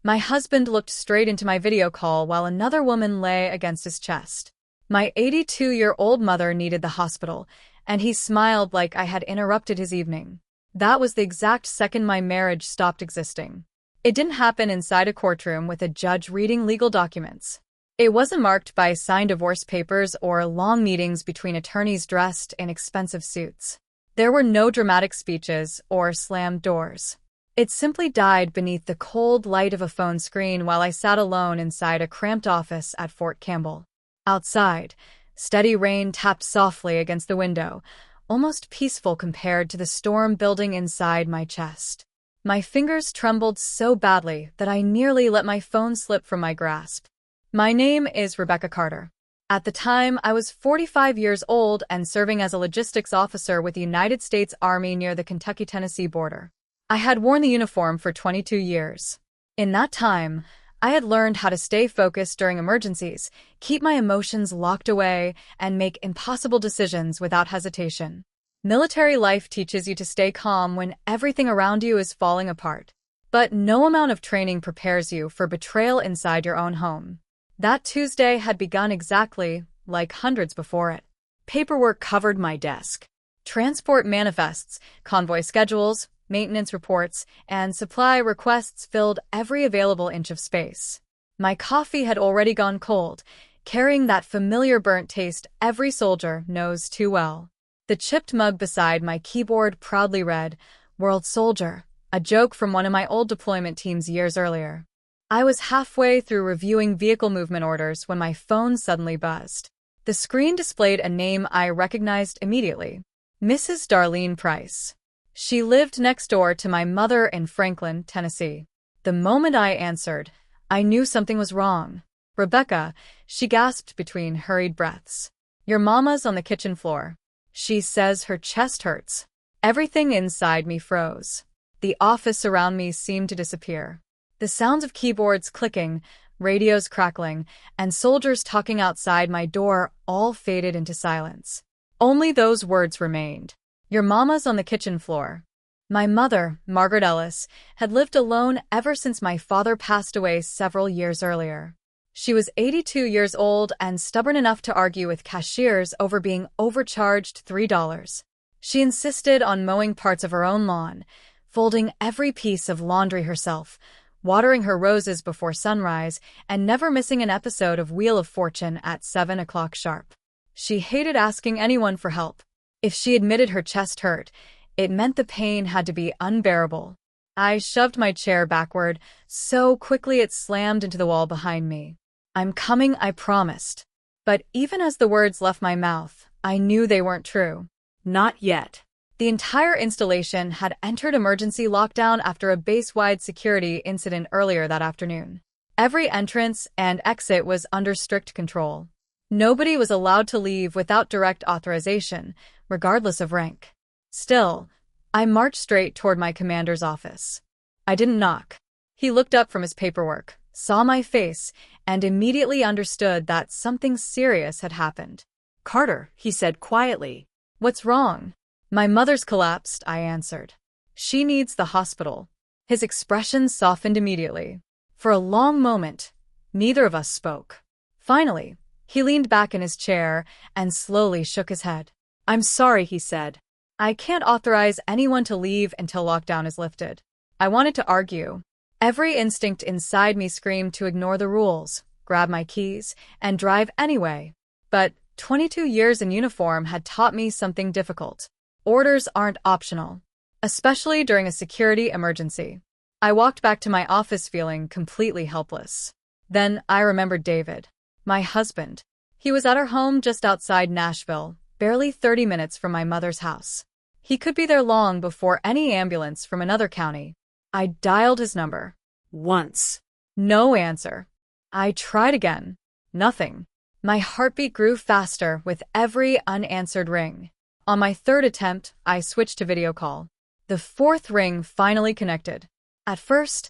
My husband looked straight into my video call while another woman lay against his chest. My 82-year-old mother needed the hospital, and he smiled like I had interrupted his evening. That was the exact second my marriage stopped existing. It didn't happen inside a courtroom with a judge reading legal documents. It wasn't marked by signed divorce papers or long meetings between attorneys dressed in expensive suits. There were no dramatic speeches or slammed doors. It simply died beneath the cold light of a phone screen while I sat alone inside a cramped office at Fort Campbell. Outside, steady rain tapped softly against the window, almost peaceful compared to the storm building inside my chest. My fingers trembled so badly that I nearly let my phone slip from my grasp. My name is Rebecca Carter. At the time, I was 45 years old and serving as a logistics officer with the United States Army near the Kentucky-Tennessee border. I had worn the uniform for 22 years. In that time, I had learned how to stay focused during emergencies, keep my emotions locked away, and make impossible decisions without hesitation. Military life teaches you to stay calm when everything around you is falling apart. But no amount of training prepares you for betrayal inside your own home. That Tuesday had begun exactly like hundreds before it. Paperwork covered my desk. Transport manifests, convoy schedules, maintenance reports, and supply requests filled every available inch of space. My coffee had already gone cold, carrying that familiar burnt taste every soldier knows too well. The chipped mug beside my keyboard proudly read, "World Soldier," a joke from one of my old deployment teams years earlier. I was halfway through reviewing vehicle movement orders when my phone suddenly buzzed. The screen displayed a name I recognized immediately: Mrs. Darlene Price. She lived next door to my mother in Franklin, Tennessee. The moment I answered, I knew something was wrong. "Rebecca," she gasped between hurried breaths. "Your mama's on the kitchen floor. She says her chest hurts." Everything inside me froze. The office around me seemed to disappear. The sounds of keyboards clicking, radios crackling, and soldiers talking outside my door all faded into silence. Only those words remained. "Your mama's on the kitchen floor." My mother, Margaret Ellis, had lived alone ever since my father passed away several years earlier. She was 82 years old and stubborn enough to argue with cashiers over being overcharged $3. She insisted on mowing parts of her own lawn, folding every piece of laundry herself, watering her roses before sunrise, and never missing an episode of Wheel of Fortune at 7 o'clock sharp. She hated asking anyone for help. If she admitted her chest hurt, it meant the pain had to be unbearable. I shoved my chair backward so quickly it slammed into the wall behind me. "I'm coming, I promised." But even as the words left my mouth, I knew they weren't true. Not yet. The entire installation had entered emergency lockdown after a base-wide security incident earlier that afternoon. Every entrance and exit was under strict control. Nobody was allowed to leave without direct authorization, regardless of rank. Still, I marched straight toward my commander's office. I didn't knock. He looked up from his paperwork, saw my face, and immediately understood that something serious had happened. "Carter," he said quietly. "What's wrong?" "My mother's collapsed," I answered. "She needs the hospital." His expression softened immediately. For a long moment, neither of us spoke. Finally, he leaned back in his chair and slowly shook his head. "I'm sorry," he said. "I can't authorize anyone to leave until lockdown is lifted." I wanted to argue. Every instinct inside me screamed to ignore the rules, grab my keys, and drive anyway. But 22 years in uniform had taught me something difficult. Orders aren't optional, especially during a security emergency. I walked back to my office feeling completely helpless. Then I remembered David, my husband. He was at our home just outside Nashville, barely 30 minutes from my mother's house. He could be there long before any ambulance from another county. I dialed his number. Once. No answer. I tried again. Nothing. My heartbeat grew faster with every unanswered ring. On my third attempt, I switched to video call. The fourth ring finally connected. At first,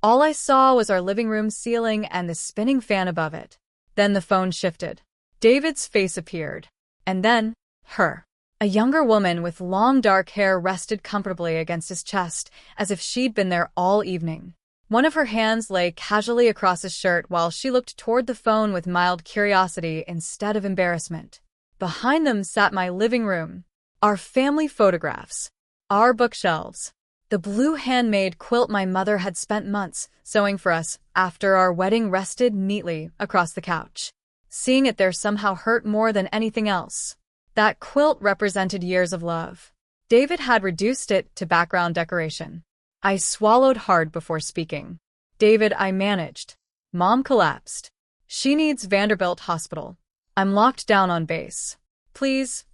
all I saw was our living room ceiling and the spinning fan above it. Then the phone shifted. David's face appeared. And then, her. A younger woman with long dark hair rested comfortably against his chest, as if she'd been there all evening. One of her hands lay casually across his shirt while she looked toward the phone with mild curiosity instead of embarrassment. Behind them sat my living room, our family photographs, our bookshelves, the blue handmade quilt my mother had spent months sewing for us after our wedding rested neatly across the couch. Seeing it there somehow hurt more than anything else. That quilt represented years of love. David had reduced it to background decoration. I swallowed hard before speaking. David, I managed. Mom collapsed. She needs Vanderbilt Hospital. I'm locked down on base. Please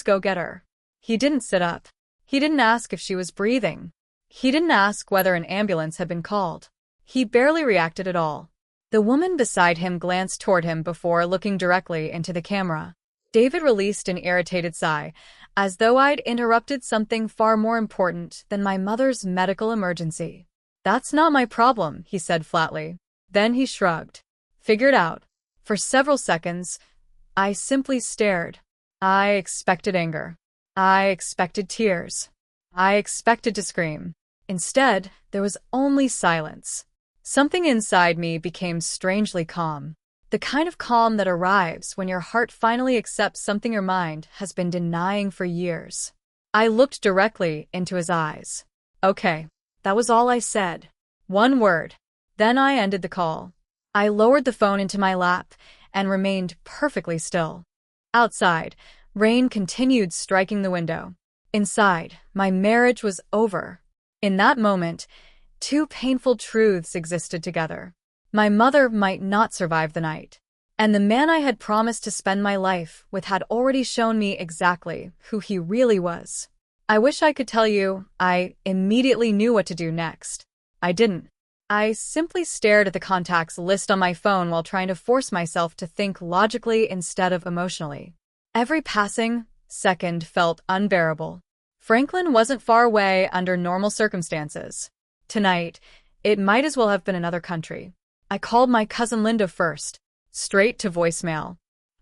go get her. He didn't sit up. He didn't ask if she was breathing. He didn't ask whether an ambulance had been called. He barely reacted at all. The woman beside him glanced toward him before looking directly into the camera. David released an irritated sigh, as though I'd interrupted something far more important than my mother's medical emergency. That's not my problem, he said flatly. Then he shrugged. Figured out. For several seconds, I simply stared. I expected anger. I expected tears. I expected to scream. Instead, there was only silence. Something inside me became strangely calm. The kind of calm that arrives when your heart finally accepts something your mind has been denying for years. I looked directly into his eyes. Okay, that was all I said. One word. Then I ended the call. I lowered the phone into my lap and remained perfectly still. Outside, rain continued striking the window. Inside, my marriage was over. In that moment, two painful truths existed together. My mother might not survive the night, and the man I had promised to spend my life with had already shown me exactly who he really was. I wish I could tell you I immediately knew what to do next. I didn't. I simply stared at the contacts list on my phone while trying to force myself to think logically instead of emotionally. Every passing second felt unbearable. Franklin wasn't far away under normal circumstances. Tonight, it might as well have been another country. I called my cousin Linda first, straight to voicemail.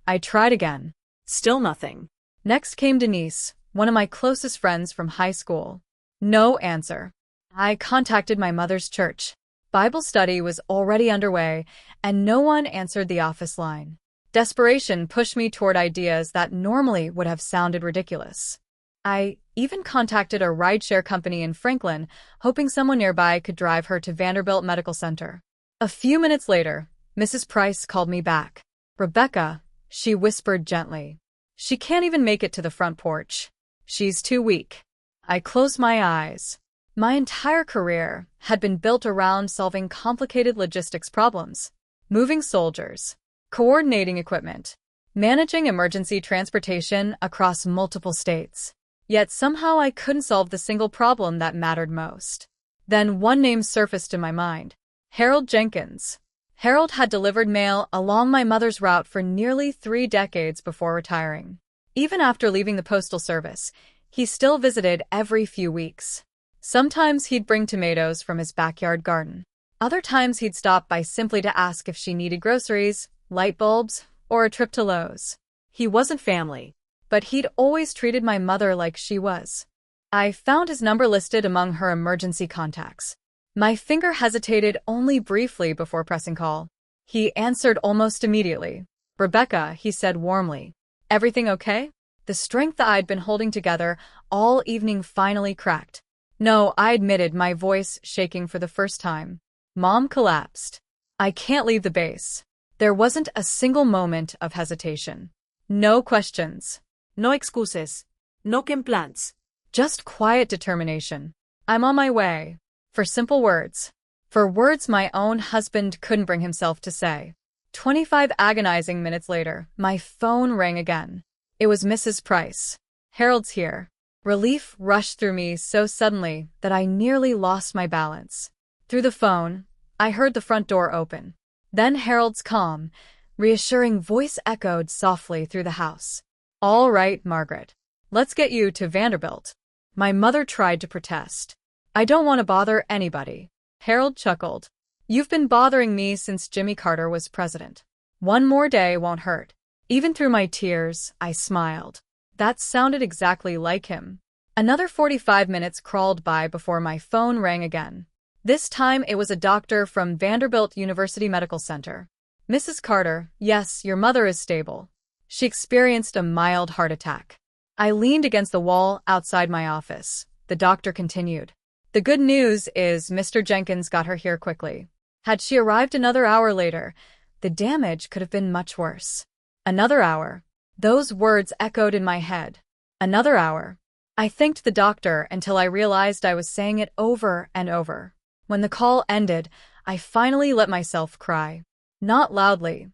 I tried again. Still nothing. Next came Denise, one of my closest friends from high school. No answer. I contacted my mother's church. Bible study was already underway, and no one answered the office line. Desperation pushed me toward ideas that normally would have sounded ridiculous. I even contacted a rideshare company in Franklin, hoping someone nearby could drive her to Vanderbilt Medical Center. A few minutes later, Mrs. Price called me back. Rebecca, she whispered gently. She can't even make it to the front porch. She's too weak. I closed my eyes. My entire career had been built around solving complicated logistics problems. Moving soldiers, coordinating equipment, managing emergency transportation across multiple states. Yet somehow I couldn't solve the single problem that mattered most. Then one name surfaced in my mind. Harold Jenkins. Harold had delivered mail along my mother's route for nearly 3 decades before retiring. Even after leaving the postal service, he still visited every few weeks. Sometimes he'd bring tomatoes from his backyard garden. Other times he'd stop by simply to ask if she needed groceries, light bulbs, or a trip to Lowe's. He wasn't family, but he'd always treated my mother like she was. I found his number listed among her emergency contacts. My finger hesitated only briefly before pressing call. He answered almost immediately. Rebecca, he said warmly. Everything okay? The strength that I'd been holding together all evening finally cracked. No, I admitted, my voice shaking for the first time. Mom collapsed. I can't leave the base. There wasn't a single moment of hesitation. No questions. No excuses. No complaints. Just quiet determination. I'm on my way. For simple words. For words my own husband couldn't bring himself to say. 25 agonizing minutes later, my phone rang again. It was Mrs. Price. Harold's here. Relief rushed through me so suddenly that I nearly lost my balance. Through the phone, I heard the front door open. Then Harold's calm, reassuring voice echoed softly through the house. All right, Margaret. Let's get you to Vanderbilt. My mother tried to protest. I don't want to bother anybody. Harold chuckled. You've been bothering me since Jimmy Carter was president. One more day won't hurt. Even through my tears, I smiled. That sounded exactly like him. Another 45 minutes crawled by before my phone rang again. This time it was a doctor from Vanderbilt University Medical Center. Mrs. Carter, yes, your mother is stable. She experienced a mild heart attack. I leaned against the wall outside my office. The doctor continued. The good news is Mr. Jenkins got her here quickly. Had she arrived another hour later, the damage could have been much worse. Another hour. Those words echoed in my head. Another hour. I thanked the doctor until I realized I was saying it over and over. When the call ended, I finally let myself cry. Not loudly,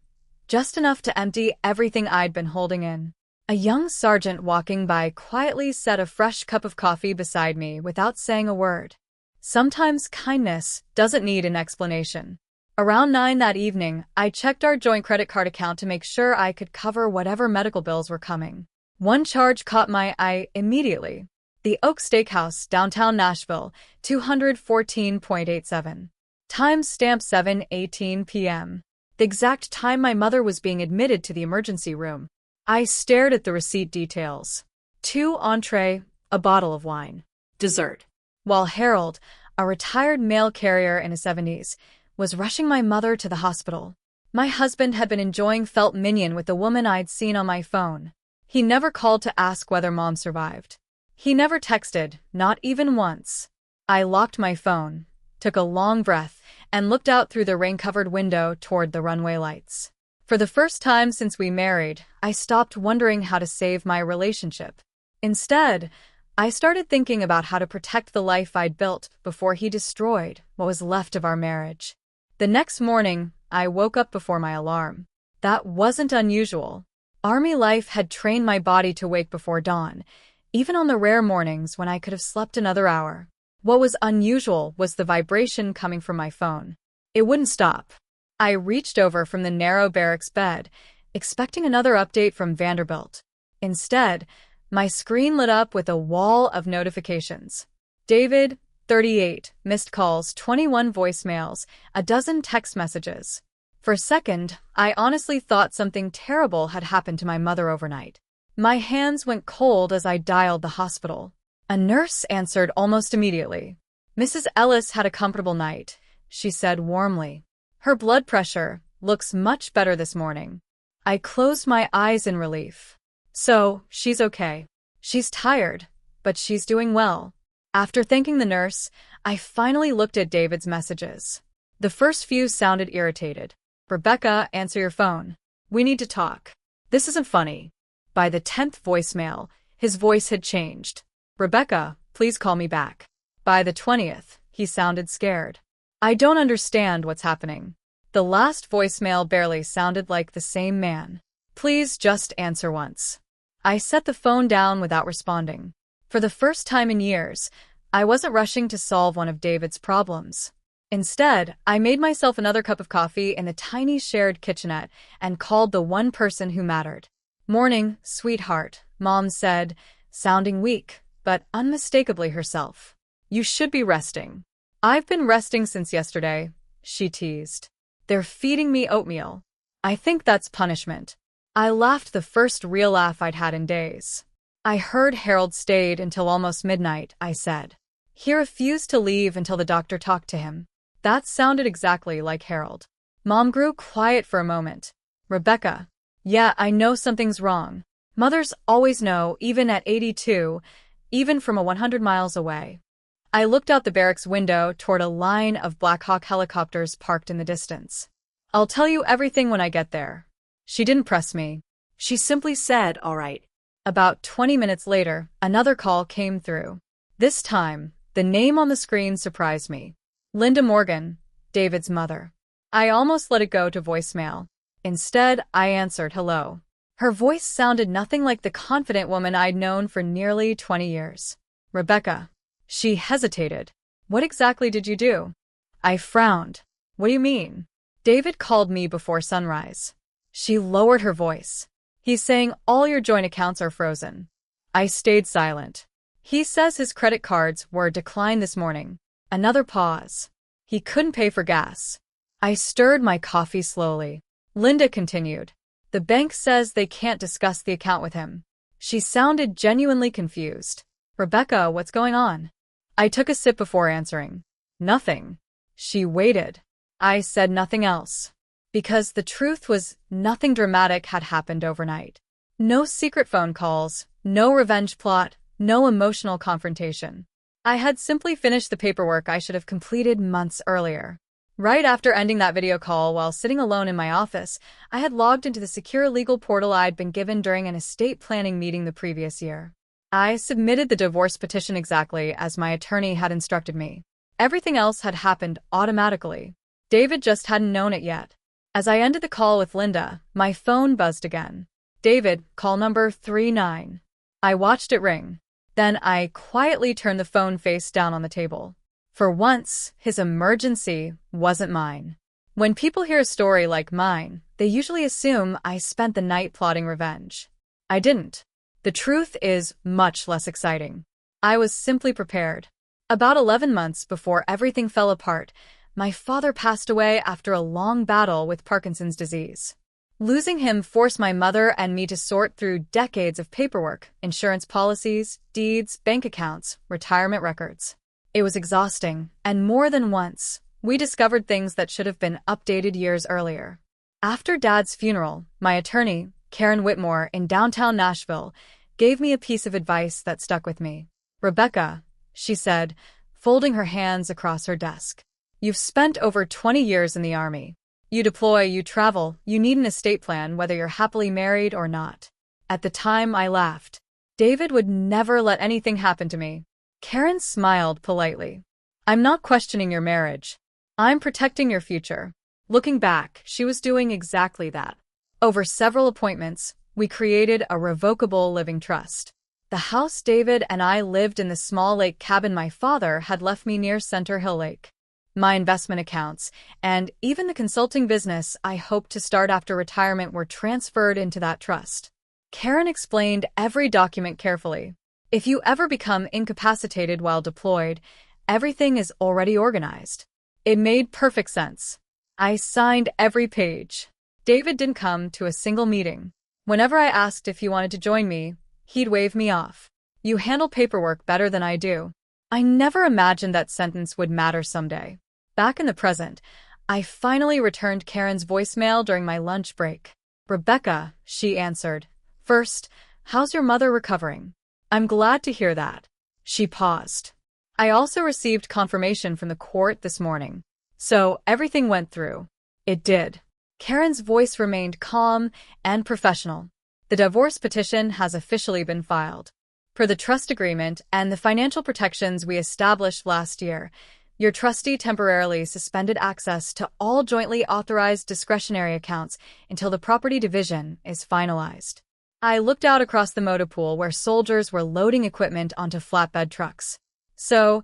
just enough to empty everything I'd been holding in. A young sergeant walking by quietly set a fresh cup of coffee beside me without saying a word. Sometimes kindness doesn't need an explanation. Around 9 that evening, I checked our joint credit card account to make sure I could cover whatever medical bills were coming. One charge caught my eye immediately. The Oak Steakhouse, downtown Nashville, 214.87. Timestamp 7:18 p.m. The exact time my mother was being admitted to the emergency room. I stared at the receipt details. 2 entree, a bottle of wine. Dessert. While Harold, a retired mail carrier in his 70s, was rushing my mother to the hospital. My husband had been enjoying felt minion with the woman I'd seen on my phone. He never called to ask whether Mom survived. He never texted, not even once. I locked my phone, took a long breath, and looked out through the rain-covered window toward the runway lights. For the first time since we married, I stopped wondering how to save my relationship. Instead, I started thinking about how to protect the life I'd built before he destroyed what was left of our marriage. The next morning, I woke up before my alarm. That wasn't unusual. Army life had trained my body to wake before dawn, even on the rare mornings when I could have slept another hour. What was unusual was the vibration coming from my phone. It wouldn't stop. I reached over from the narrow barracks bed, expecting another update from Vanderbilt. Instead, my screen lit up with a wall of notifications. David, 38, missed calls, 21 voicemails, a dozen text messages. For a second, I honestly thought something terrible had happened to my mother overnight. My hands went cold as I dialed the hospital. A nurse answered almost immediately. Mrs. Ellis had a comfortable night, she said warmly. Her blood pressure looks much better this morning. I closed my eyes in relief. So, she's okay. She's tired, but she's doing well. After thanking the nurse, I finally looked at David's messages. The first few sounded irritated. Rebecca, answer your phone. We need to talk. This isn't funny. By the 10th voicemail, his voice had changed. Rebecca, please call me back. By the 20th, he sounded scared. I don't understand what's happening. The last voicemail barely sounded like the same man. Please just answer once. I set the phone down without responding. For the first time in years, I wasn't rushing to solve one of David's problems. Instead, I made myself another cup of coffee in the tiny shared kitchenette and called the one person who mattered. Morning, sweetheart, Mom said, sounding weak, but unmistakably herself. You should be resting. I've been resting since yesterday, she teased. They're feeding me oatmeal. I think that's punishment. I laughed, the first real laugh I'd had in days. I heard Harold stayed until almost midnight, I said. He refused to leave until the doctor talked to him. That sounded exactly like Harold. Mom grew quiet for a moment. Rebecca. Yeah, I know something's wrong. Mothers always know, even at 82, even from 100 miles away. I looked out the barracks window toward a line of Black Hawk helicopters parked in the distance. I'll tell you everything when I get there. She didn't press me. She simply said, all right. About 20 minutes later, another call came through. This time, the name on the screen surprised me. Linda Morgan, David's mother. I almost let it go to voicemail. Instead, I answered hello. Her voice sounded nothing like the confident woman I'd known for nearly 20 years. Rebecca. She hesitated. What exactly did you do? I frowned. What do you mean? David called me before sunrise. She lowered her voice. He's saying all your joint accounts are frozen. I stayed silent. He says his credit cards were declined this morning. Another pause. He couldn't pay for gas. I stirred my coffee slowly. Linda continued. The bank says they can't discuss the account with him. She sounded genuinely confused. Rebecca, what's going on? I took a sip before answering. Nothing. She waited. I said nothing else. Because the truth was, nothing dramatic had happened overnight. No secret phone calls, no revenge plot, no emotional confrontation. I had simply finished the paperwork I should have completed months earlier. Right after ending that video call while sitting alone in my office, I had logged into the secure legal portal I'd been given during an estate planning meeting the previous year. I submitted the divorce petition exactly as my attorney had instructed me. Everything else had happened automatically. David just hadn't known it yet. As I ended the call with Linda, my phone buzzed again. David, call number 39. I watched it ring. Then I quietly turned the phone face down on the table. For once, his emergency wasn't mine. When people hear a story like mine, they usually assume I spent the night plotting revenge. I didn't. The truth is much less exciting. I was simply prepared. About 11 months before everything fell apart, my father passed away after a long battle with Parkinson's disease. Losing him forced my mother and me to sort through decades of paperwork, insurance policies, deeds, bank accounts, retirement records. It was exhausting, and more than once, we discovered things that should have been updated years earlier. After Dad's funeral, my attorney, Karen Whitmore, in downtown Nashville, gave me a piece of advice that stuck with me. "Rebecca," she said, folding her hands across her desk. "You've spent over 20 years in the Army. You deploy, you travel, you need an estate plan whether you're happily married or not." At the time, I laughed. David would never let anything happen to me. Karen smiled politely. "I'm not questioning your marriage. I'm protecting your future." Looking back, she was doing exactly that. Over several appointments, we created a revocable living trust. The house David and I lived in, the small lake cabin my father had left me near Center Hill Lake. My investment accounts, and even the consulting business I hoped to start after retirement, were transferred into that trust. Karen explained every document carefully. If you ever become incapacitated while deployed, everything is already organized. It made perfect sense. I signed every page. David didn't come to a single meeting. Whenever I asked if he wanted to join me, he'd wave me off. "You handle paperwork better than I do." I never imagined that sentence would matter someday. Back in the present, I finally returned Karen's voicemail during my lunch break. "Rebecca," she answered. "First, how's your mother recovering?" "I'm glad to hear that." She paused. "I also received confirmation from the court this morning. So everything went through." It did. Karen's voice remained calm and professional. "The divorce petition has officially been filed. Per the trust agreement and the financial protections we established last year, your trustee temporarily suspended access to all jointly authorized discretionary accounts until the property division is finalized." I looked out across the motor pool where soldiers were loading equipment onto flatbed trucks. "So,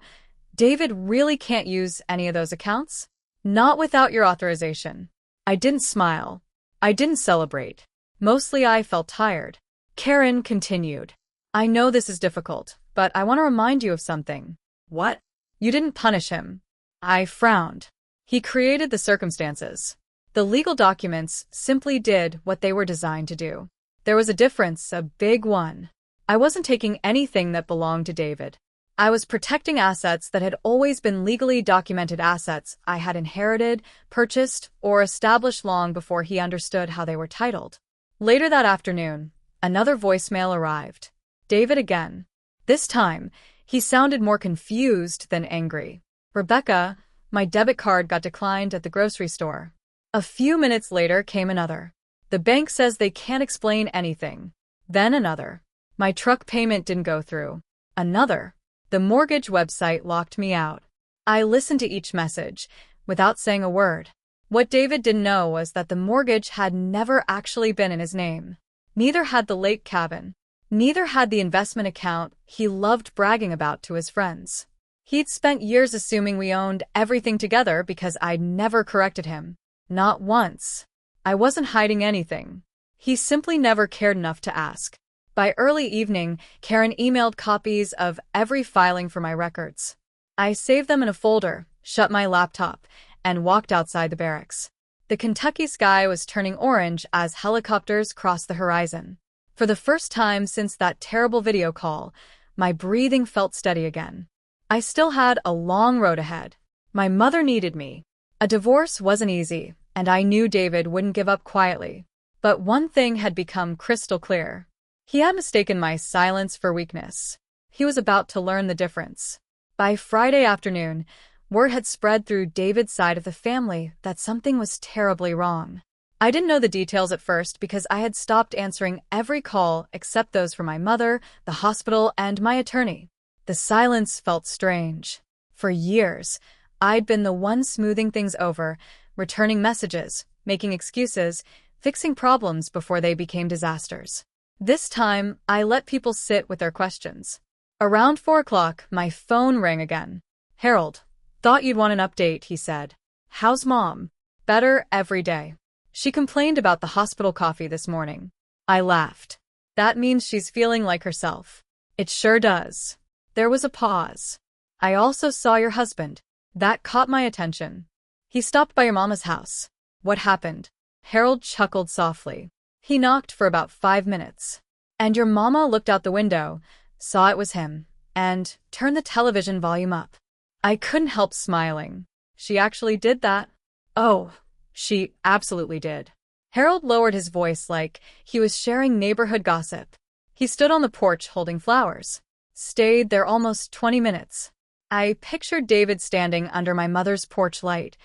David really can't use any of those accounts?" "Not without your authorization." I didn't smile. I didn't celebrate. Mostly I felt tired. Karen continued. "I know this is difficult, but I want to remind you of something." "What?" "You didn't punish him." I frowned. "He created the circumstances. The legal documents simply did what they were designed to do." There was a difference, a big one. I wasn't taking anything that belonged to David. I was protecting assets that had always been legally documented assets I had inherited, purchased, or established long before he understood how they were titled. Later that afternoon, another voicemail arrived. David again. This time, he sounded more confused than angry. "Rebecca, my debit card got declined at the grocery store." A few minutes later came another. "The bank says they can't explain anything." Then another. "My truck payment didn't go through." Another. "The mortgage website locked me out." I listened to each message, without saying a word. What David didn't know was that the mortgage had never actually been in his name. Neither had the lake cabin. Neither had the investment account he loved bragging about to his friends. He'd spent years assuming we owned everything together because I'd never corrected him. Not once. I wasn't hiding anything. He simply never cared enough to ask. By early evening, Karen emailed copies of every filing for my records. I saved them in a folder, shut my laptop, and walked outside the barracks. The Kentucky sky was turning orange as helicopters crossed the horizon. For the first time since that terrible video call, my breathing felt steady again. I still had a long road ahead. My mother needed me. A divorce wasn't easy, and I knew David wouldn't give up quietly. But one thing had become crystal clear. He had mistaken my silence for weakness. He was about to learn the difference. By Friday afternoon, word had spread through David's side of the family that something was terribly wrong. I didn't know the details at first because I had stopped answering every call except those from my mother, the hospital, and my attorney. The silence felt strange. For years, I'd been the one smoothing things over, returning messages, making excuses, fixing problems before they became disasters. This time, I let people sit with their questions. Around 4 o'clock, my phone rang again. "Harold, thought you'd want an update," he said. "How's Mom?" "Better every day. She complained about the hospital coffee this morning." I laughed. "That means she's feeling like herself." "It sure does." There was a pause. "I also saw your husband. That caught my attention. He stopped by your mama's house." "What happened?" Harold chuckled softly. "He knocked for about 5 minutes. And your mama looked out the window, saw it was him, and turned the television volume up." I couldn't help smiling. "She actually did that?" "Oh, she absolutely did." Harold lowered his voice like he was sharing neighborhood gossip. He stood on the porch holding flowers. "Stayed there almost 20 minutes. I pictured David standing under my mother's porch light,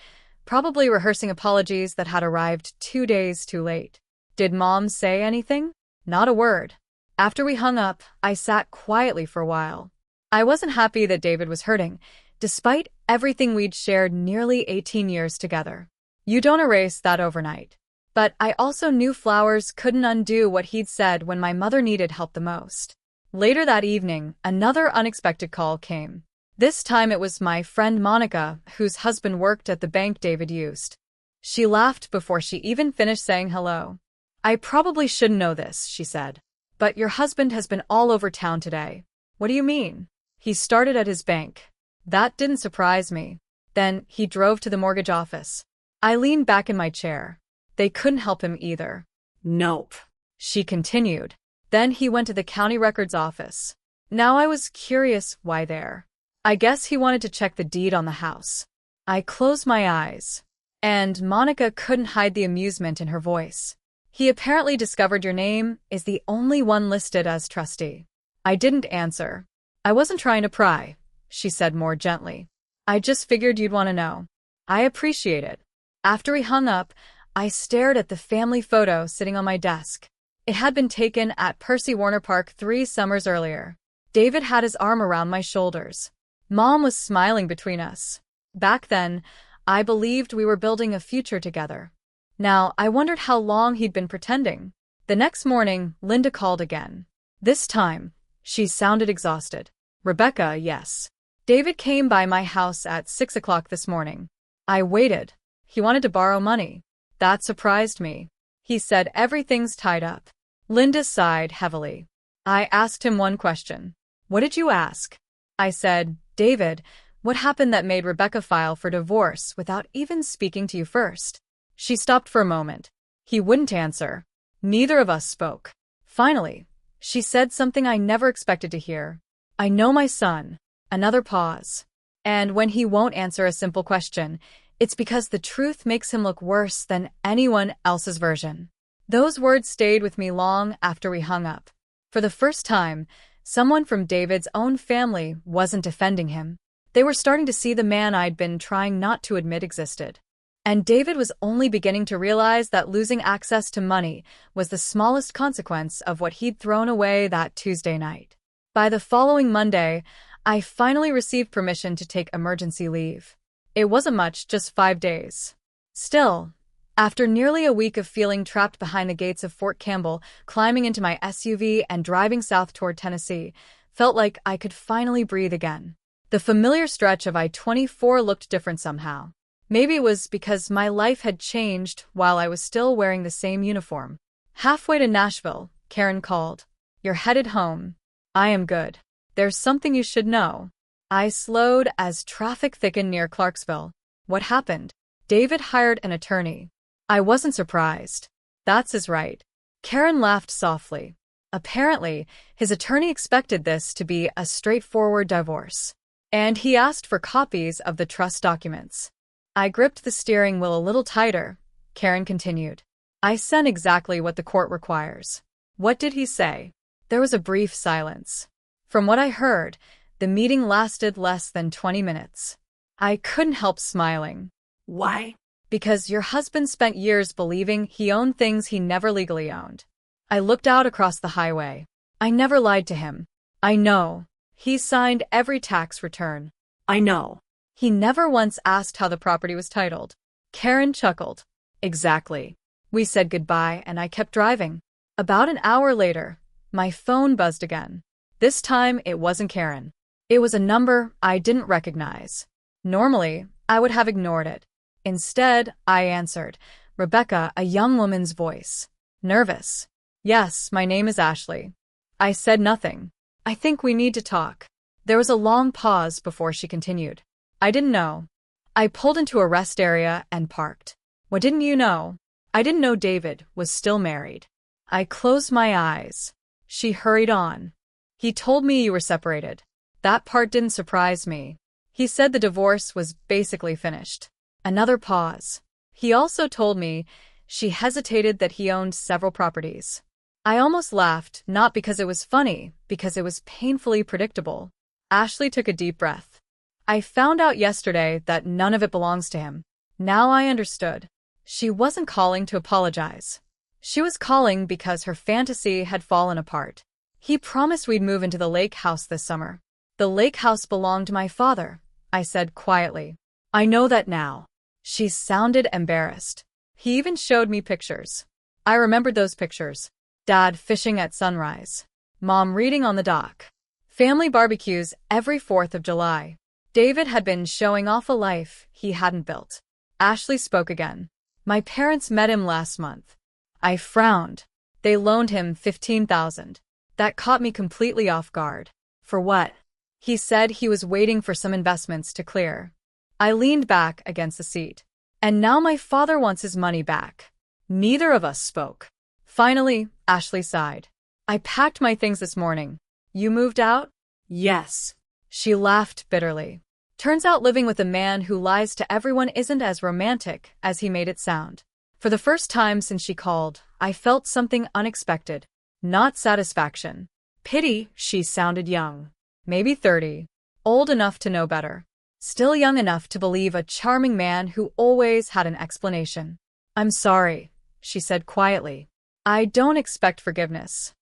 probably rehearsing apologies that had arrived 2 days too late. "Did Mom say anything?" "Not a word." After we hung up, I sat quietly for a while. I wasn't happy that David was hurting, despite everything we'd shared nearly 18 years together. You don't erase that overnight. But I also knew flowers couldn't undo what he'd said when my mother needed help the most. Later that evening, another unexpected call came. This time it was my friend Monica, whose husband worked at the bank David used. She laughed before she even finished saying hello. "I probably shouldn't know this," she said. "But your husband has been all over town today." "What do you mean?" "He started at his bank." That didn't surprise me. Then he drove to the mortgage office. I leaned back in my chair. They couldn't help him either. "Nope," she continued. Then he went to the county records office. Now I was curious why there. I guess he wanted to check the deed on the house. I closed my eyes. And Monica couldn't hide the amusement in her voice. "He apparently discovered your name is the only one listed as trustee." I didn't answer. "I wasn't trying to pry," she said more gently. "I just figured you'd want to know." "I appreciate it." After we hung up, I stared at the family photo sitting on my desk. It had been taken at Percy Warner Park 3 summers earlier. David had his arm around my shoulders. Mom was smiling between us. Back then, I believed we were building a future together. Now, I wondered how long he'd been pretending. The next morning, Linda called again. This time, she sounded exhausted. "Rebecca, yes. David came by my house at 6 o'clock this morning." I waited. "He wanted to borrow money." That surprised me. "He said everything's tied up." Linda sighed heavily. I asked him one question. "What did you ask?" I said, "David, what happened that made Rebecca file for divorce without even speaking to you first?" She stopped for a moment. He wouldn't answer. Neither of us spoke. Finally, she said something I never expected to hear. "I know my son." Another pause. "And when he won't answer a simple question, it's because the truth makes him look worse than anyone else's version." Those words stayed with me long after we hung up. For the first time, someone from David's own family wasn't defending him. They were starting to see the man I'd been trying not to admit existed. And David was only beginning to realize that losing access to money was the smallest consequence of what he'd thrown away that Tuesday night. By the following Monday, I finally received permission to take emergency leave. It wasn't much, just 5 days. Still, after nearly a week of feeling trapped behind the gates of Fort Campbell, climbing into my SUV and driving south toward Tennessee, felt like I could finally breathe again. The familiar stretch of I-24 looked different somehow. Maybe it was because my life had changed while I was still wearing the same uniform. Halfway to Nashville, Karen called. "You're headed home." "I am good. There's something you should know." I slowed as traffic thickened near Clarksville. "What happened?" "David hired an attorney." I wasn't surprised. "That's his right." Karen laughed softly. Apparently, his attorney expected this to be a straightforward divorce. And he asked for copies of the trust documents. I gripped the steering wheel a little tighter. Karen continued. I sent exactly what the court requires. What did he say? There was a brief silence. From what I heard, the meeting lasted less than 20 minutes. I couldn't help smiling. Why? Because your husband spent years believing he owned things he never legally owned. I looked out across the highway. I never lied to him. I know. He signed every tax return. I know. He never once asked how the property was titled. Karen chuckled. Exactly. We said goodbye and I kept driving. About an hour later, my phone buzzed again. This time it wasn't Karen. It was a number I didn't recognize. Normally, I would have ignored it. Instead, I answered. Rebecca, a young woman's voice. Nervous. Yes, my name is Ashley. I said nothing. I think we need to talk. There was a long pause before she continued. I didn't know. I pulled into a rest area and parked. What didn't you know? I didn't know David was still married. I closed my eyes. She hurried on. He told me you were separated. That part didn't surprise me. He said the divorce was basically finished. Another pause. He also told me she hesitated that he owned several properties. I almost laughed, not because it was funny, because it was painfully predictable. Ashley took a deep breath. I found out yesterday that none of it belongs to him. Now I understood. She wasn't calling to apologize. She was calling because her fantasy had fallen apart. He promised we'd move into the lake house this summer. The lake house belonged to my father, I said quietly. I know that now. She sounded embarrassed. He even showed me pictures. I remembered those pictures. Dad fishing at sunrise. Mom reading on the dock. Family barbecues every 4th of July. David had been showing off a life he hadn't built. Ashley spoke again. My parents met him last month. I frowned. They loaned him $15,000. That caught me completely off guard. For what? He said he was waiting for some investments to clear. I leaned back against the seat. And now my father wants his money back. Neither of us spoke. Finally, Ashley sighed. I packed my things this morning. You moved out? Yes. She laughed bitterly. Turns out living with a man who lies to everyone isn't as romantic as he made it sound. For the first time since she called, I felt something unexpected. Not satisfaction. Pity. She sounded young. Maybe 30. Old enough to know better. Still young enough to believe a charming man who always had an explanation. I'm sorry, she said quietly. I don't expect forgiveness.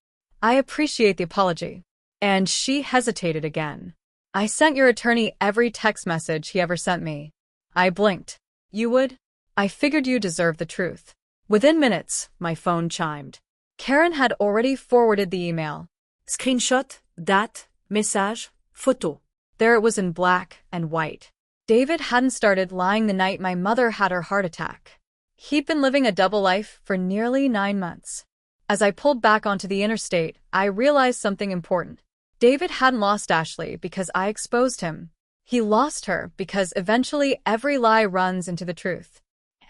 I appreciate the apology. And she hesitated again. I sent your attorney every text message he ever sent me. I blinked. You would? I figured you deserved the truth. Within minutes, my phone chimed. Karen had already forwarded the email. Screenshot, date, message, photo. There it was in black and white. David hadn't started lying the night my mother had her heart attack. He'd been living a double life for nearly 9 months. As I pulled back onto the interstate, I realized something important. David hadn't lost Ashley because I exposed him. He lost her because eventually every lie runs into the truth.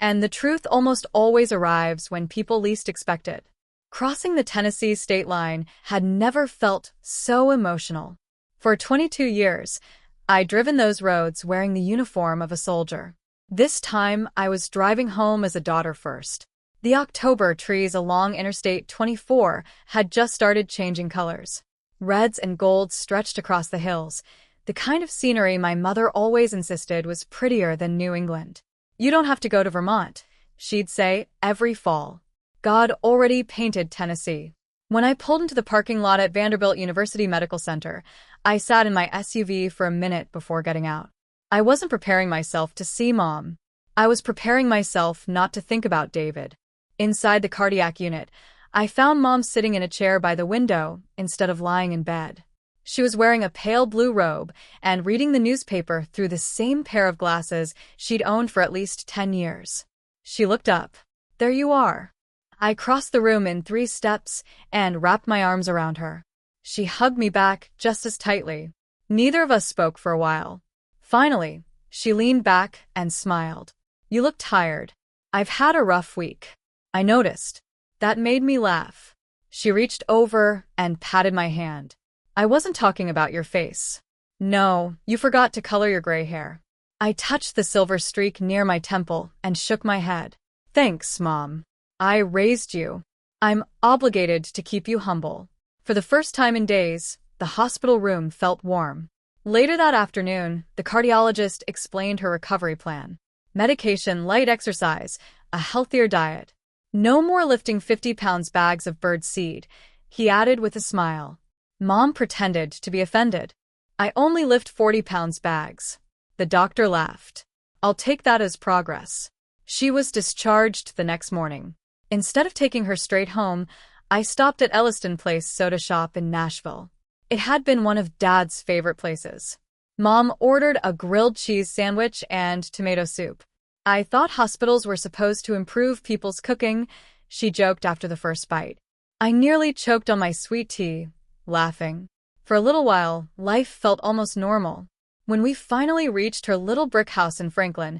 And the truth almost always arrives when people least expect it. Crossing the Tennessee state line had never felt so emotional. For 22 years, I'd driven those roads wearing the uniform of a soldier. This time, I was driving home as a daughter first. The October trees along Interstate 24 had just started changing colors. Reds and golds stretched across the hills, the kind of scenery my mother always insisted was prettier than New England. You don't have to go to Vermont, she'd say every fall. God already painted Tennessee. When I pulled into the parking lot at Vanderbilt University Medical Center, I sat in my SUV for a minute before getting out. I wasn't preparing myself to see Mom. I was preparing myself not to think about David. Inside the cardiac unit, I found Mom sitting in a chair by the window instead of lying in bed. She was wearing a pale blue robe and reading the newspaper through the same pair of glasses she'd owned for at least 10 years. She looked up. There you are. I crossed the room in 3 steps and wrapped my arms around her. She hugged me back just as tightly. Neither of us spoke for a while. Finally, she leaned back and smiled. You look tired. I've had a rough week. I noticed. That made me laugh. She reached over and patted my hand. I wasn't talking about your face. No, you forgot to color your gray hair. I touched the silver streak near my temple and shook my head. Thanks, Mom. I raised you. I'm obligated to keep you humble. For the first time in days, the hospital room felt warm. Later that afternoon, the cardiologist explained her recovery plan. Medication, light exercise, a healthier diet. No more lifting 50-pound bags of bird seed, he added with a smile. Mom pretended to be offended. I only lift 40-pound bags. The doctor laughed. I'll take that as progress. She was discharged the next morning. Instead of taking her straight home, I stopped at Elliston Place Soda Shop in Nashville. It had been one of Dad's favorite places. Mom ordered a grilled cheese sandwich and tomato soup. I thought hospitals were supposed to improve people's cooking, she joked after the first bite. I nearly choked on my sweet tea, laughing. For a little while, life felt almost normal. When we finally reached her little brick house in Franklin,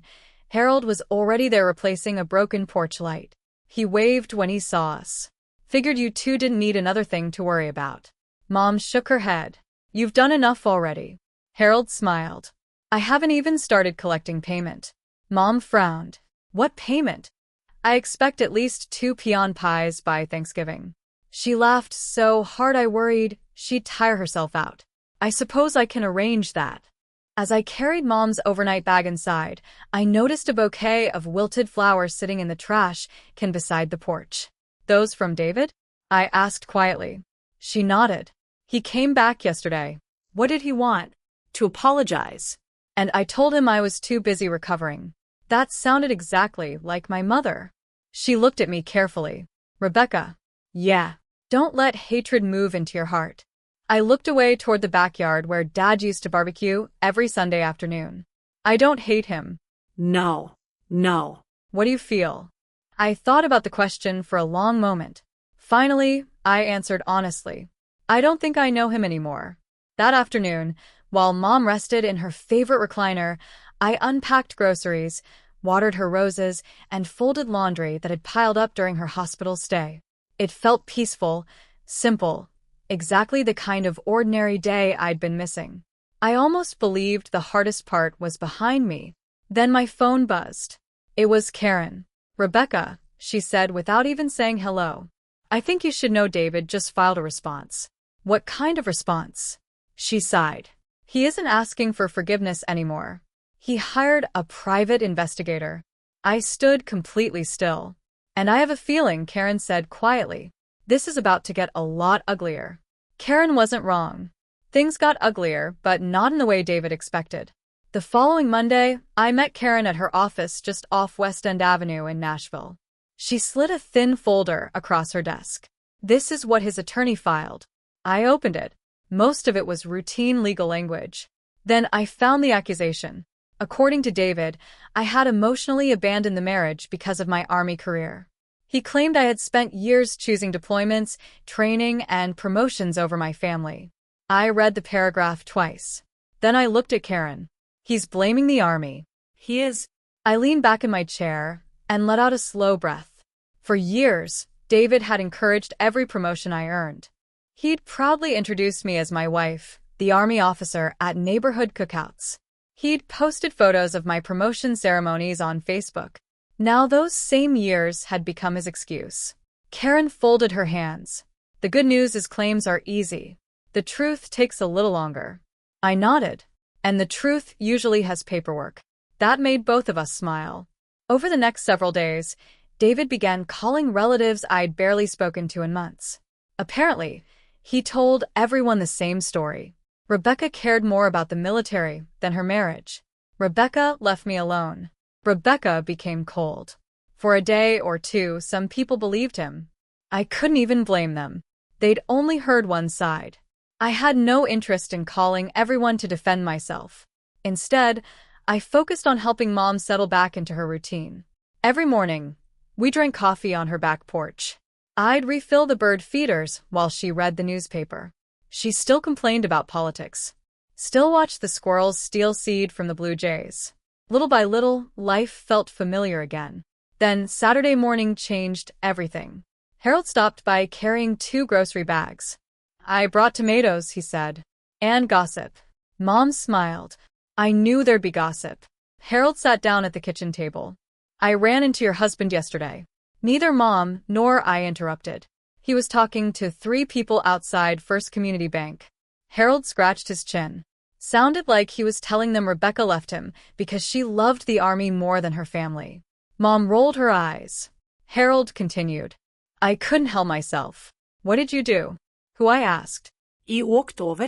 Harold was already there replacing a broken porch light. He waved when he saw us. Figured you two didn't need another thing to worry about. Mom shook her head. You've done enough already. Harold smiled. I haven't even started collecting payment. Mom frowned. What payment? I expect at least 2 peon pies by Thanksgiving. She laughed so hard I worried she'd tire herself out. I suppose I can arrange that. As I carried Mom's overnight bag inside, I noticed a bouquet of wilted flowers sitting in the trash can beside the porch. Those from David? I asked quietly. She nodded. He came back yesterday. What did he want? To apologize. And I told him I was too busy recovering. That sounded exactly like my mother. She looked at me carefully. Rebecca. Yeah. Don't let hatred move into your heart. I looked away toward the backyard where Dad used to barbecue every Sunday afternoon. I don't hate him. No. What do you feel? I thought about the question for a long moment. Finally, I answered honestly. I don't think I know him anymore. That afternoon, while Mom rested in her favorite recliner, I unpacked groceries, watered her roses, and folded laundry that had piled up during her hospital stay. It felt peaceful, simple, exactly the kind of ordinary day I'd been missing. I almost believed the hardest part was behind me. Then my phone buzzed. It was Karen. Rebecca, she said without even saying hello. I think you should know David just filed a response. What kind of response? She sighed. He isn't asking for forgiveness anymore. He hired a private investigator. I stood completely still. And I have a feeling, Karen said quietly. This is about to get a lot uglier. Karen wasn't wrong. Things got uglier, but not in the way David expected. The following Monday, I met Karen at her office just off West End Avenue in Nashville. She slid a thin folder across her desk. This is what his attorney filed. I opened it. Most of it was routine legal language. Then I found the accusation. According to David, I had emotionally abandoned the marriage because of my Army career. He claimed I had spent years choosing deployments, training, and promotions over my family. I read the paragraph twice. Then I looked at Karen. He's blaming the Army. He is. I leaned back in my chair and let out a slow breath. For years, David had encouraged every promotion I earned. He'd proudly introduced me as my wife, the Army officer, at neighborhood cookouts. He'd posted photos of my promotion ceremonies on Facebook. Now those same years had become his excuse. Karen folded her hands. The good news is claims are easy. The truth takes a little longer. I nodded. And the truth usually has paperwork. That made both of us smile. Over the next several days, David began calling relatives I'd barely spoken to in months. Apparently, he told everyone the same story. Rebecca cared more about the military than her marriage. Rebecca left me alone. Rebecca became cold. For a day or two, some people believed him. I couldn't even blame them. They'd only heard one side. I had no interest in calling everyone to defend myself. Instead, I focused on helping Mom settle back into her routine. Every morning, we drank coffee on her back porch. I'd refill the bird feeders while she read the newspaper. She still complained about politics. Still watched the squirrels steal seed from the blue jays. Little by little, life felt familiar again. Then Saturday morning changed everything. Harold stopped by carrying 2 grocery bags. I brought tomatoes, he said. And gossip. Mom smiled. I knew there'd be gossip. Harold sat down at the kitchen table. I ran into your husband yesterday. Neither Mom nor I interrupted. He was talking to 3 people outside First Community Bank. Harold scratched his chin. Sounded like he was telling them Rebecca left him because she loved the army more than her family. Mom rolled her eyes. Harold continued. I couldn't help myself. What did you do? Who I asked. I walked over.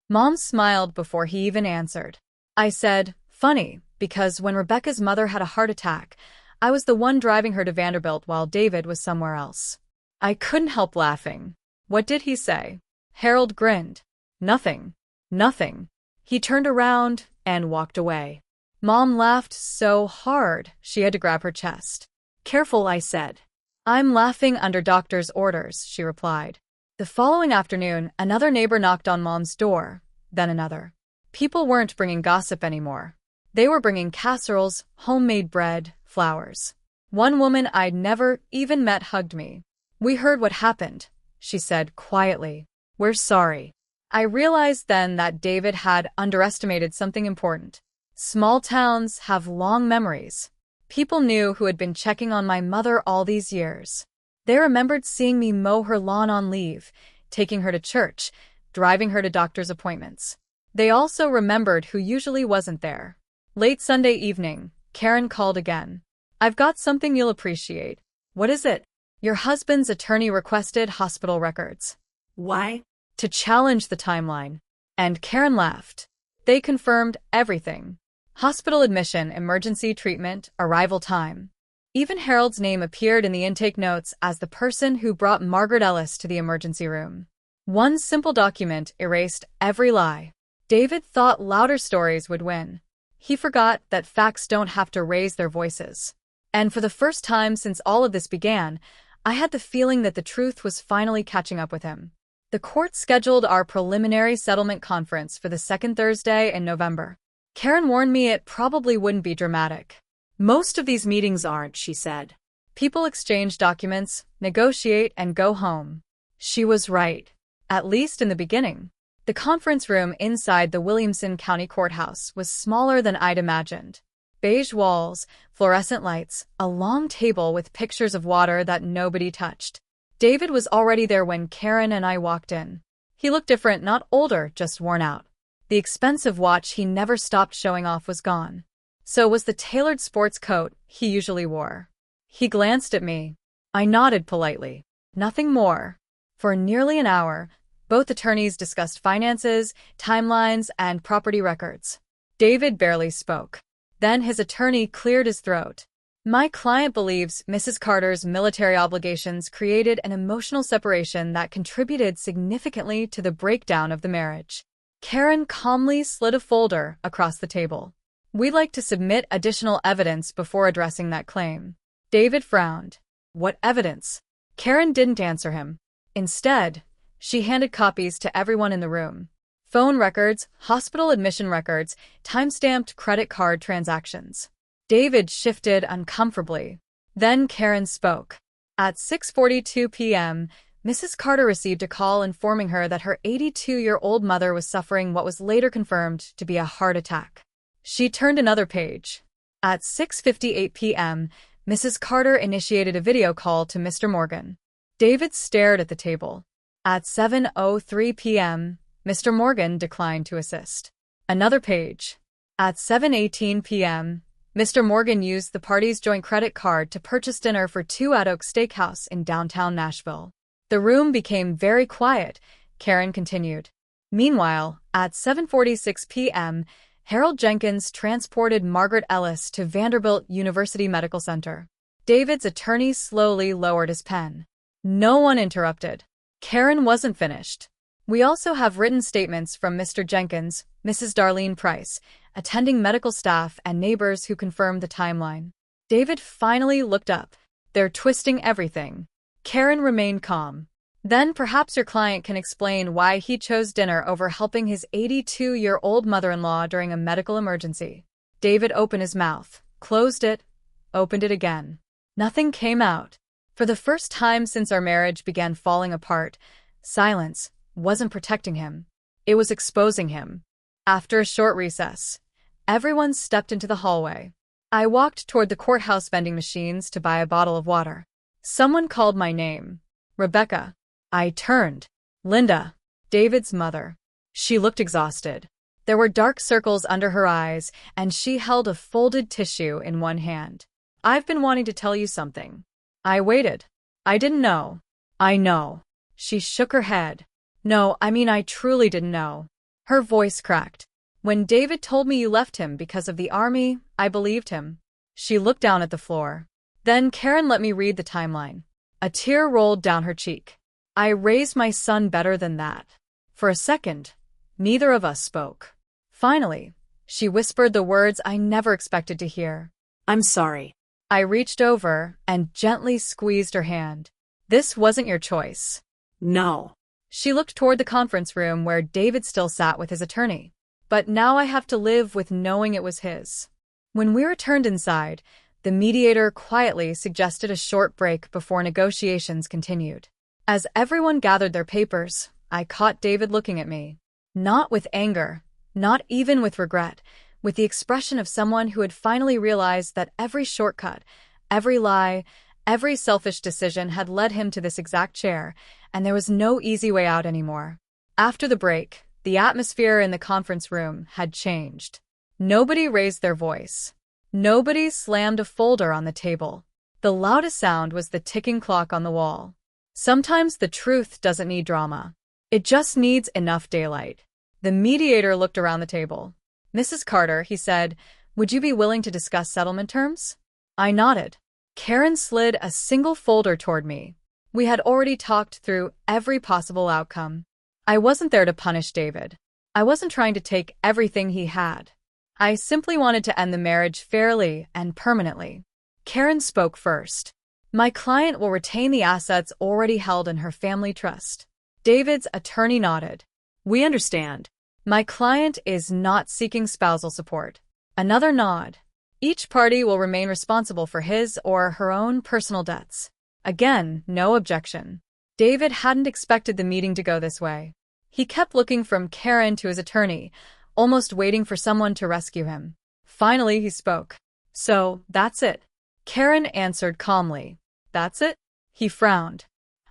Mom smiled before he even answered. I said, funny, because when Rebecca's mother had a heart attack, I was the one driving her to Vanderbilt while David was somewhere else. I couldn't help laughing. What did he say? Harold grinned. Nothing. Nothing. He turned around and walked away. Mom laughed so hard she had to grab her chest. Careful, I said. I'm laughing under doctor's orders, she replied. The following afternoon, another neighbor knocked on Mom's door, then another. People weren't bringing gossip anymore. They were bringing casseroles, homemade bread, flowers. One woman I'd never even met hugged me. We heard what happened, she said quietly. We're sorry. I realized then that David had underestimated something important. Small towns have long memories. People knew who had been checking on my mother all these years. They remembered seeing me mow her lawn on leave, taking her to church, driving her to doctor's appointments. They also remembered who usually wasn't there. Late Sunday evening, Karen called again. I've got something you'll appreciate. What is it? Your husband's attorney requested hospital records. Why? To challenge the timeline. And Karen laughed. They confirmed everything. Hospital admission, emergency treatment, arrival time. Even Harold's name appeared in the intake notes as the person who brought Margaret Ellis to the emergency room. One simple document erased every lie. David thought louder stories would win. He forgot that facts don't have to raise their voices. And for the first time since all of this began, I had the feeling that the truth was finally catching up with him. The court scheduled our preliminary settlement conference for the second Thursday in November. Karen warned me it probably wouldn't be dramatic. Most of these meetings aren't, she said. People exchange documents, negotiate, and go home. She was right. At least in the beginning. The conference room inside the Williamson County Courthouse was smaller than I'd imagined. Beige walls, fluorescent lights, a long table with pictures of water that nobody touched. David was already there when Karen and I walked in. He looked different, not older, just worn out. The expensive watch he never stopped showing off was gone. So was the tailored sports coat he usually wore. He glanced at me. I nodded politely. Nothing more. For nearly an hour, both attorneys discussed finances, timelines, and property records. David barely spoke. Then his attorney cleared his throat. My client believes Mrs. Carter's military obligations created an emotional separation that contributed significantly to the breakdown of the marriage. Karen calmly slid a folder across the table. We'd like to submit additional evidence before addressing that claim. David frowned. What evidence? Karen didn't answer him. Instead, she handed copies to everyone in the room. Phone records, hospital admission records, time-stamped credit card transactions. David shifted uncomfortably. Then Karen spoke. At 6:42 p.m., Mrs. Carter received a call informing her that her 82-year-old mother was suffering what was later confirmed to be a heart attack. She turned another page. At 6:58 p.m., Mrs. Carter initiated a video call to Mr. Morgan. David stared at the table. At 7:03 p.m., Mr. Morgan declined to assist. Another page. At 7:18 p.m., Mr. Morgan used the party's joint credit card to purchase dinner for 2 at Oak Steakhouse in downtown Nashville. The room became very quiet, Karen continued. Meanwhile, at 7:46 p.m., Harold Jenkins transported Margaret Ellis to Vanderbilt University Medical Center. David's attorney slowly lowered his pen. No one interrupted. Karen wasn't finished. We also have written statements from Mr. Jenkins, Mrs. Darlene Price, attending medical staff and neighbors who confirmed the timeline. David finally looked up. They're twisting everything. Karen remained calm. Then perhaps your client can explain why he chose dinner over helping his 82-year-old mother-in-law during a medical emergency. David opened his mouth, closed it, opened it again. Nothing came out. For the first time since our marriage began falling apart, silence wasn't protecting him. It was exposing him. After a short recess, everyone stepped into the hallway. I walked toward the courthouse vending machines to buy a bottle of water. Someone called my name. Rebecca. I turned. Linda. David's mother. She looked exhausted. There were dark circles under her eyes, and she held a folded tissue in one hand. I've been wanting to tell you something. I waited. I didn't know. I know. She shook her head. No, I truly didn't know. Her voice cracked. When David told me you left him because of the army, I believed him. She looked down at the floor. Then Karen let me read the timeline. A tear rolled down her cheek. I raised my son better than that. For a second, neither of us spoke. Finally, she whispered the words I never expected to hear. I'm sorry. I reached over and gently squeezed her hand. This wasn't your choice. No. She looked toward the conference room where David still sat with his attorney. But now I have to live with knowing it was his. When we returned inside, the mediator quietly suggested a short break before negotiations continued. As everyone gathered their papers, I caught David looking at me. Not with anger, not even with regret, with the expression of someone who had finally realized that every shortcut, every lie, every selfish decision had led him to this exact chair, and there was no easy way out anymore. After the break, the atmosphere in the conference room had changed. Nobody raised their voice. Nobody slammed a folder on the table. The loudest sound was the ticking clock on the wall. Sometimes the truth doesn't need drama. It just needs enough daylight. The mediator looked around the table. Mrs. Carter, he said, would you be willing to discuss settlement terms? I nodded. Karen slid a single folder toward me. We had already talked through every possible outcome. I wasn't there to punish David. I wasn't trying to take everything he had. I simply wanted to end the marriage fairly and permanently. Karen spoke first. My client will retain the assets already held in her family trust. David's attorney nodded. We understand. My client is not seeking spousal support. Another nod. Each party will remain responsible for his or her own personal debts. Again, no objection. David hadn't expected the meeting to go this way. He kept looking from Karen to his attorney, almost waiting for someone to rescue him. Finally, he spoke. So, that's it. Karen answered calmly. That's it? He frowned.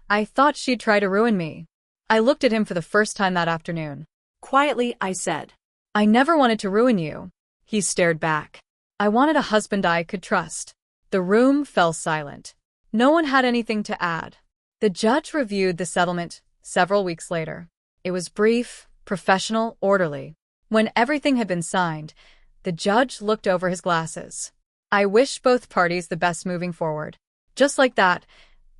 I thought she'd try to ruin me. I looked at him for the first time that afternoon. Quietly, I said. I never wanted to ruin you. He stared back. I wanted a husband I could trust. The room fell silent. No one had anything to add. The judge reviewed the settlement several weeks later. It was brief, professional, orderly. When everything had been signed, the judge looked over his glasses. I wish both parties the best moving forward. Just like that,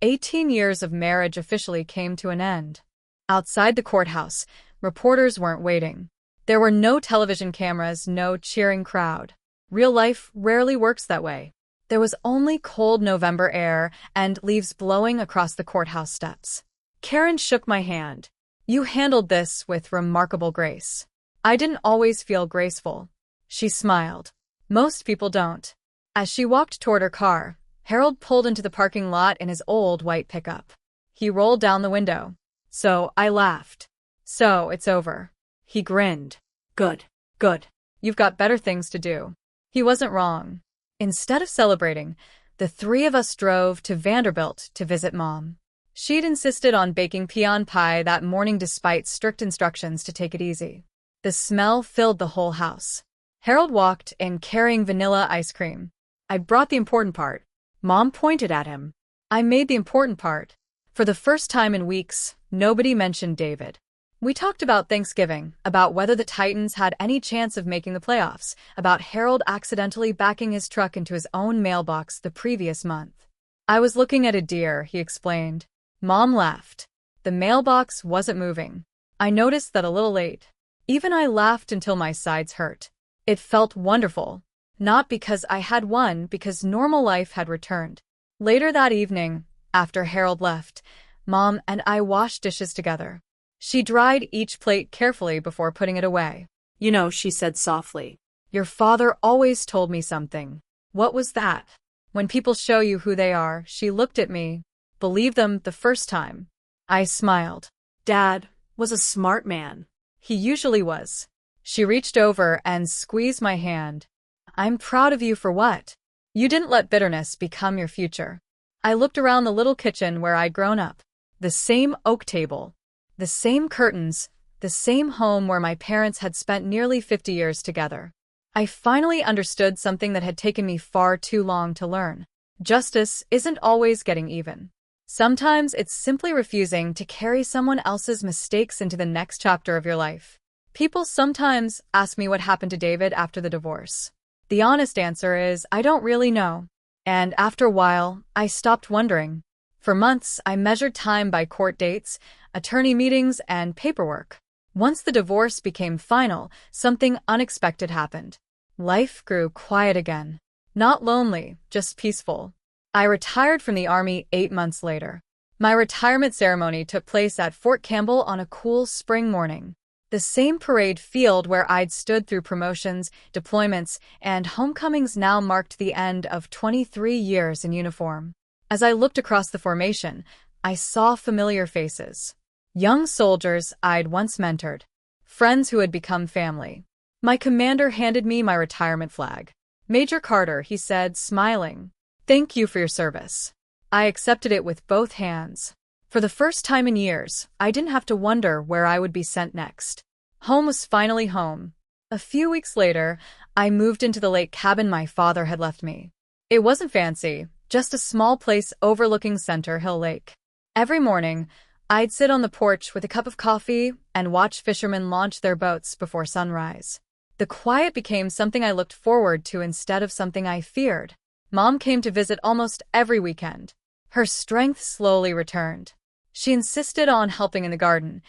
18 years of marriage officially came to an end. Outside the courthouse, reporters weren't waiting. There were no television cameras, no cheering crowd. Real life rarely works that way. There was only cold November air and leaves blowing across the courthouse steps. Karen shook my hand. You handled this with remarkable grace. I didn't always feel graceful. She smiled. Most people don't. As she walked toward her car, Harold pulled into the parking lot in his old white pickup. He rolled down the window. So I laughed. So it's over. He grinned. Good. Good. You've got better things to do. He wasn't wrong. Instead of celebrating, the three of us drove to Vanderbilt to visit Mom. She'd insisted on baking pecan pie that morning despite strict instructions to take it easy. The smell filled the whole house. Harold walked in carrying vanilla ice cream. I brought the important part. Mom pointed at him. I made the important part. For the first time in weeks, nobody mentioned David. We talked about Thanksgiving, about whether the Titans had any chance of making the playoffs, about Harold accidentally backing his truck into his own mailbox the previous month. I was looking at a deer, he explained. Mom laughed. The mailbox wasn't moving. I noticed that a little late. Even I laughed until my sides hurt. It felt wonderful. Not because I had won, because normal life had returned. Later that evening, after Harold left, Mom and I washed dishes together. She dried each plate carefully before putting it away. You know, she said softly. Your father always told me something. What was that? When people show you who they are, she looked at me. Believe them the first time. I smiled. Dad was a smart man. He usually was. She reached over and squeezed my hand. I'm proud of you for what? You didn't let bitterness become your future. I looked around the little kitchen where I'd grown up. The same oak table, the same curtains, the same home where my parents had spent nearly 50 years together. I finally understood something that had taken me far too long to learn. Justice isn't always getting even. Sometimes it's simply refusing to carry someone else's mistakes into the next chapter of your life. People sometimes ask me what happened to David after the divorce. The honest answer is, I don't really know. And after a while, I stopped wondering. For months, I measured time by court dates, attorney meetings, and paperwork. Once the divorce became final, something unexpected happened. Life grew quiet again. Not lonely, just peaceful. I retired from the Army 8 months later. My retirement ceremony took place at Fort Campbell on a cool spring morning. The same parade field where I'd stood through promotions, deployments, and homecomings now marked the end of 23 years in uniform. As I looked across the formation, I saw familiar faces. Young soldiers I'd once mentored. Friends who had become family. My commander handed me my retirement flag. Major Carter, he said, smiling. Thank you for your service. I accepted it with both hands. For the first time in years, I didn't have to wonder where I would be sent next. Home was finally home. A few weeks later, I moved into the lake cabin my father had left me. It wasn't fancy, just a small place overlooking Center Hill Lake. Every morning, I'd sit on the porch with a cup of coffee and watch fishermen launch their boats before sunrise. The quiet became something I looked forward to instead of something I feared. Mom came to visit almost every weekend. Her strength slowly returned. She insisted on helping in the garden,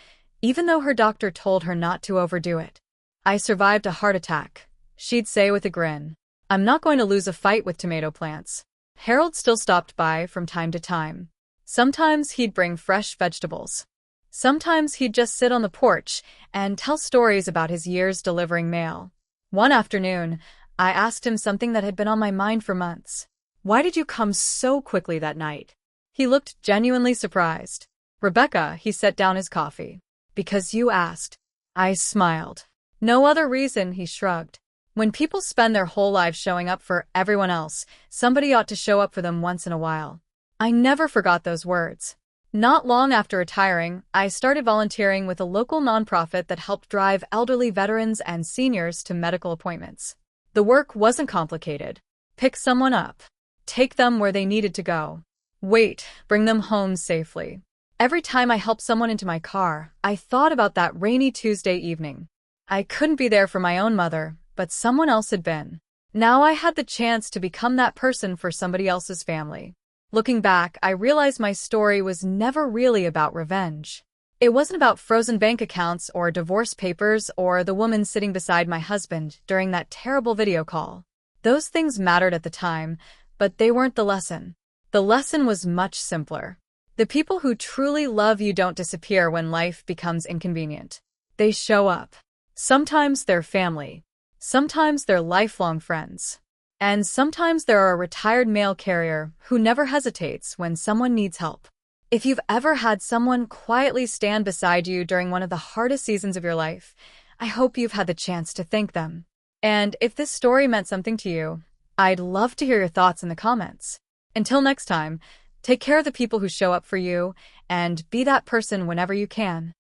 even though her doctor told her not to overdo it. I survived a heart attack, she'd say with a grin. I'm not going to lose a fight with tomato plants. Harold still stopped by from time to time. Sometimes he'd bring fresh vegetables. Sometimes he'd just sit on the porch and tell stories about his years delivering mail. One afternoon, I asked him something that had been on my mind for months. Why did you come so quickly that night? He looked genuinely surprised. Rebecca, he set down his coffee. Because you asked. I smiled. No other reason, he shrugged. When people spend their whole lives showing up for everyone else, somebody ought to show up for them once in a while. I never forgot those words. Not long after retiring, I started volunteering with a local nonprofit that helped drive elderly veterans and seniors to medical appointments. The work wasn't complicated. Pick someone up. Take them where they needed to go. Wait, bring them home safely. Every time I helped someone into my car, I thought about that rainy Tuesday evening. I couldn't be there for my own mother, but someone else had been. Now I had the chance to become that person for somebody else's family. Looking back, I realized my story was never really about revenge. It wasn't about frozen bank accounts or divorce papers or the woman sitting beside my husband during that terrible video call. Those things mattered at the time, but they weren't the lesson. The lesson was much simpler. The people who truly love you don't disappear when life becomes inconvenient. They show up. Sometimes they're family. Sometimes they're lifelong friends. And sometimes they're a retired mail carrier who never hesitates when someone needs help. If you've ever had someone quietly stand beside you during one of the hardest seasons of your life, I hope you've had the chance to thank them. And if this story meant something to you, I'd love to hear your thoughts in the comments. Until next time, take care of the people who show up for you, and be that person whenever you can.